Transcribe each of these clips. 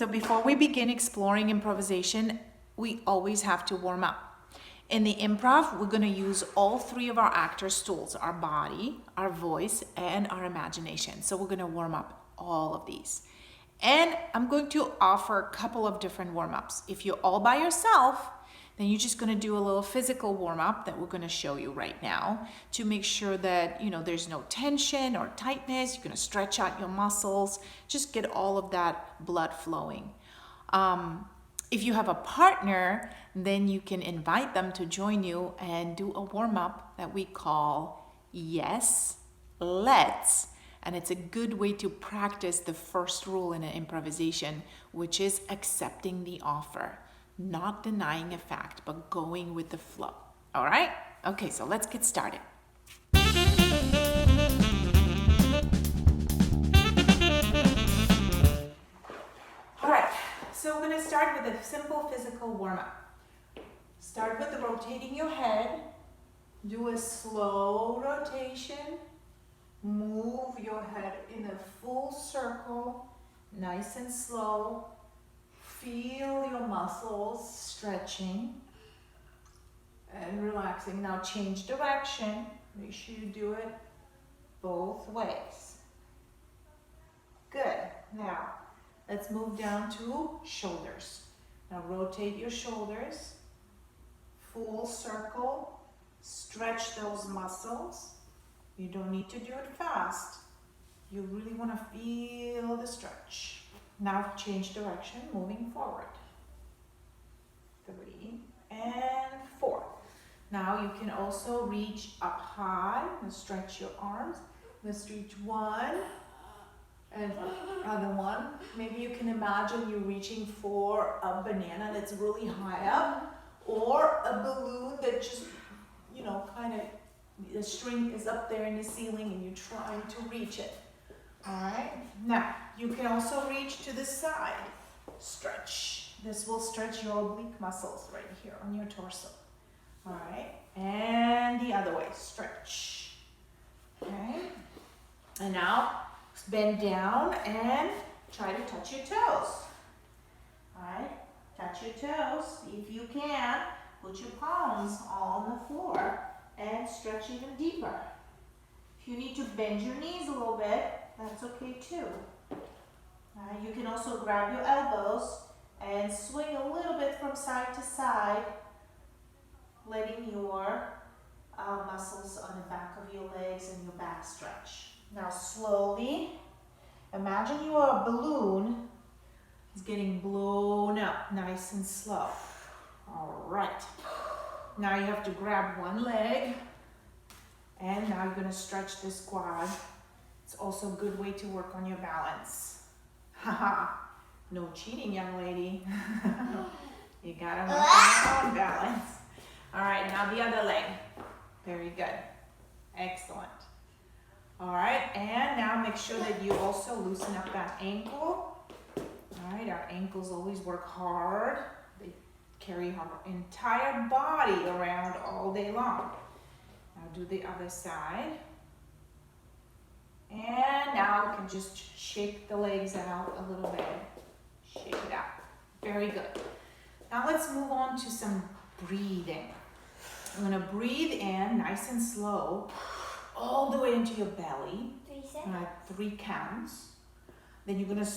So before we begin exploring improvisation, we always have to warm up. In the improv, we're going to use all three of our actors' tools, our body, our voice, and our imagination. So we're going to warm up all of these. And I'm going to offer a couple of different warm-ups. If you're all by yourself, then you're just going to do a little physical warm-up that we're going to show you right now to make sure that, there's no tension or tightness. You're going to stretch out your muscles, just get all of that blood flowing. If you have a partner, then you can invite them to join you and do a warm-up that we call Yes, Let's. And it's a good way to practice the first rule in an improvisation, which is accepting the offer. Not denying a fact, but going with the flow. All right? Okay, so let's get started. All right, so we're going to start with a simple physical warm-up. Start with rotating your head. Do a slow rotation. Move your head in a full circle, nice and slow. Feel your muscles stretching and relaxing. Now change direction. Make sure you do it both ways. Good. Now let's move down to shoulders. Now rotate your shoulders. Full circle. Stretch those muscles. You don't need to do it fast. You really want to feel the stretch. Now change direction, moving forward. 3 and 4. Now you can also reach up high and stretch your arms. Let's reach 1 and other one. Maybe you can imagine you reaching for a banana that's really high up, or a balloon that just, kind of, the string is up there in the ceiling and you're trying to reach it. All right, now you can also reach to the side. Stretch. This will stretch your oblique muscles right here on your torso. All right, and the other way, stretch. Okay, and now bend down and try to touch your toes. All right, touch your toes if you can. Put your palms on the floor and stretch even deeper. If you need to bend your knees a little bit, that's okay too. You can also grab your elbows and swing a little bit from side to side, letting your muscles on the back of your legs and your back stretch. Now slowly, imagine you are a balloon. It's getting blown up, nice and slow. All right. Now you have to grab one leg, and now you're going to stretch this quad. It's also a good way to work on your balance. Haha, no cheating, young lady. You gotta work on your own balance. All right, now the other leg. Very good. Excellent. All right, and now make sure that you also loosen up that ankle. All right, our ankles always work hard. They carry our entire body around all day long. Now do the other side. And now you can just shake the legs out a little bit. Shake it out. Very good. Now let's move on to some breathing. I'm going to breathe in nice and slow all the way into your belly. 3 counts. Then you're going to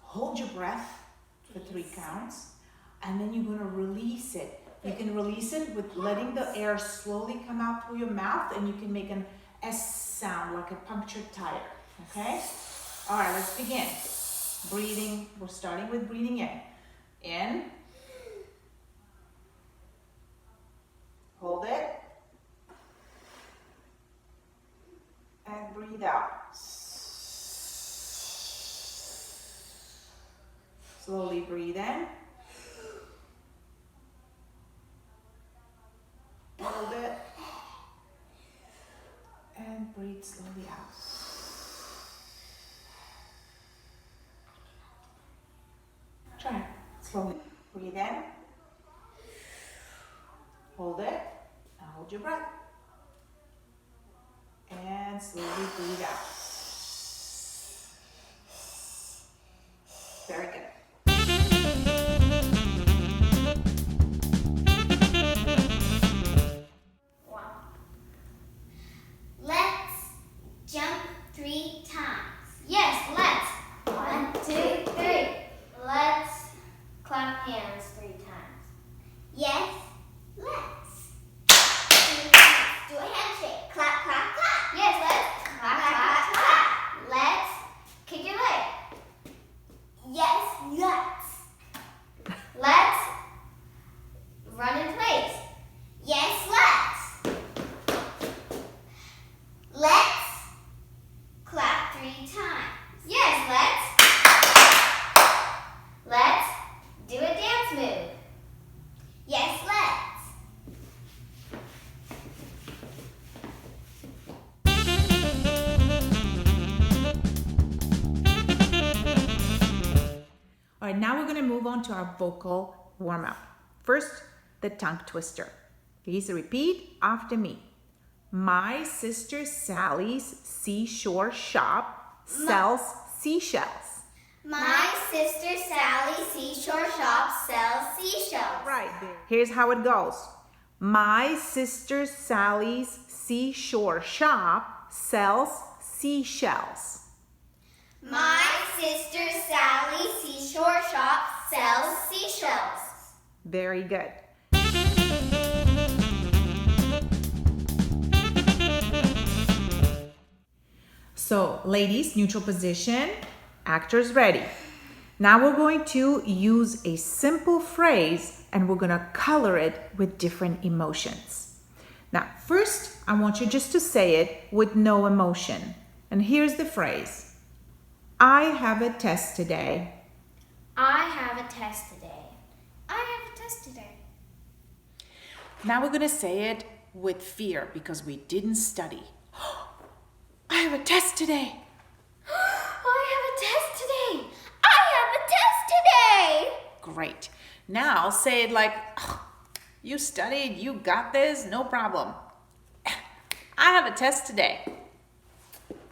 hold your breath for 3 counts. And then you're going to release it. You can release it with letting the air slowly come out through your mouth, and you can make an S sound like a punctured tire. Okay? All right, let's begin. Breathing. We're starting with breathing in. In. Hold it. And breathe out. Slowly breathe in. Hold it. And breathe slowly out. Try it. Slowly. Breathe in. Hold it. Now hold your breath. And slowly breathe out. Very good. right, now we're gonna move on to our vocal warm-up. First, the tongue twister. Please repeat after me. My sister Sally's seashore shop sells seashells. My sister Sally's seashore shop sells seashells. Right there. Here's how it goes. My sister Sally's seashore shop sells seashells. My sister Sally's seashore shop sells seashells. Very good. So, ladies, neutral position, actors ready. Now we're going to use a simple phrase and we're going to color it with different emotions. Now, first, I want you just to say it with no emotion. And here's the phrase. I have a test today. I have a test today. I have a test today. Now we're going to say it with fear because we didn't study. I have a test today. I have a test today. I have a test today. Great. Now say it like, you studied, you got this, no problem. I have a test today.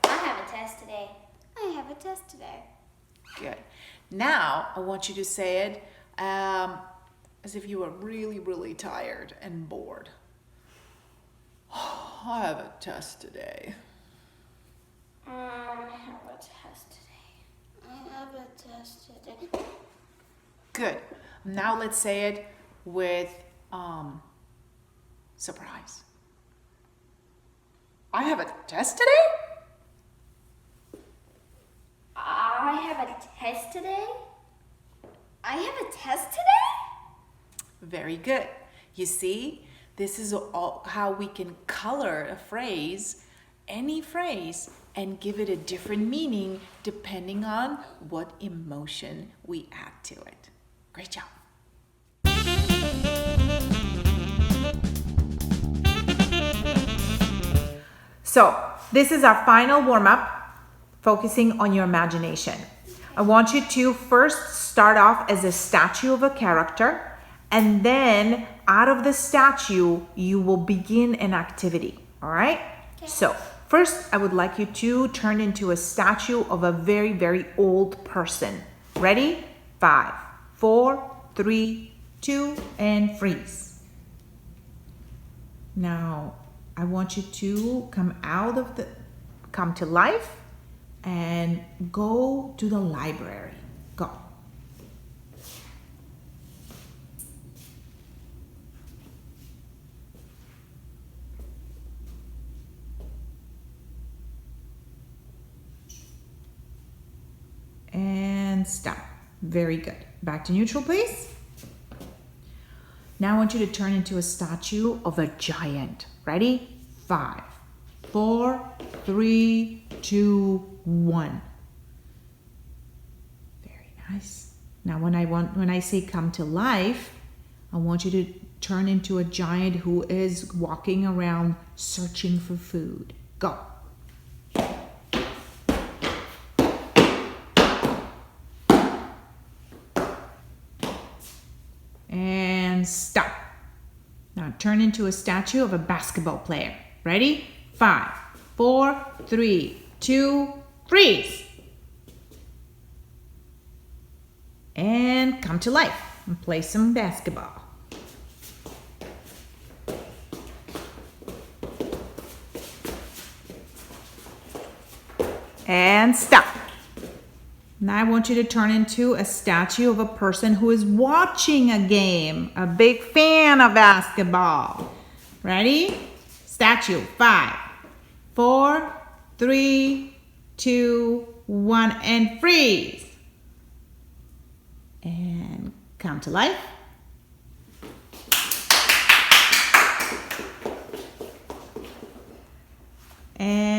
I have a test today. I have a test today. Good. Now I want you to say it as if you were really, really tired and bored. I have a test today. I have a test today. I have a test today. Good. Now let's say it with surprise. I have a test today? I have a test today? I have a test today? Very good. You see, this is all how we can color a phrase, any phrase, and give it a different meaning depending on what emotion we add to it. Great job. So, this is our final warm-up, focusing on your imagination. I want you to first start off as a statue of a character, and then out of the statue, you will begin an activity, all right? Okay. So, first, I would like you to turn into a statue of a very, very old person. Ready? 5, 4, 3, 2, and freeze. Now, I want you to come to life and go to the library. Go. And stop. Very good. Back to neutral, please. Now I want you to turn into a statue of a giant. Ready? 5, 4, 3, 2, 1. Very nice. Now when I say come to life, I want you to turn into a giant who is walking around searching for food. Go. And stop. Now turn into a statue of a basketball player. Ready? 5, 4, 3, 2, freeze. And come to life and play some basketball. And stop. Now I want you to turn into a statue of a person who is watching a game, a big fan of basketball. Ready? Statue. 5, 4, 3, 2, 1, and freeze. And come to life. And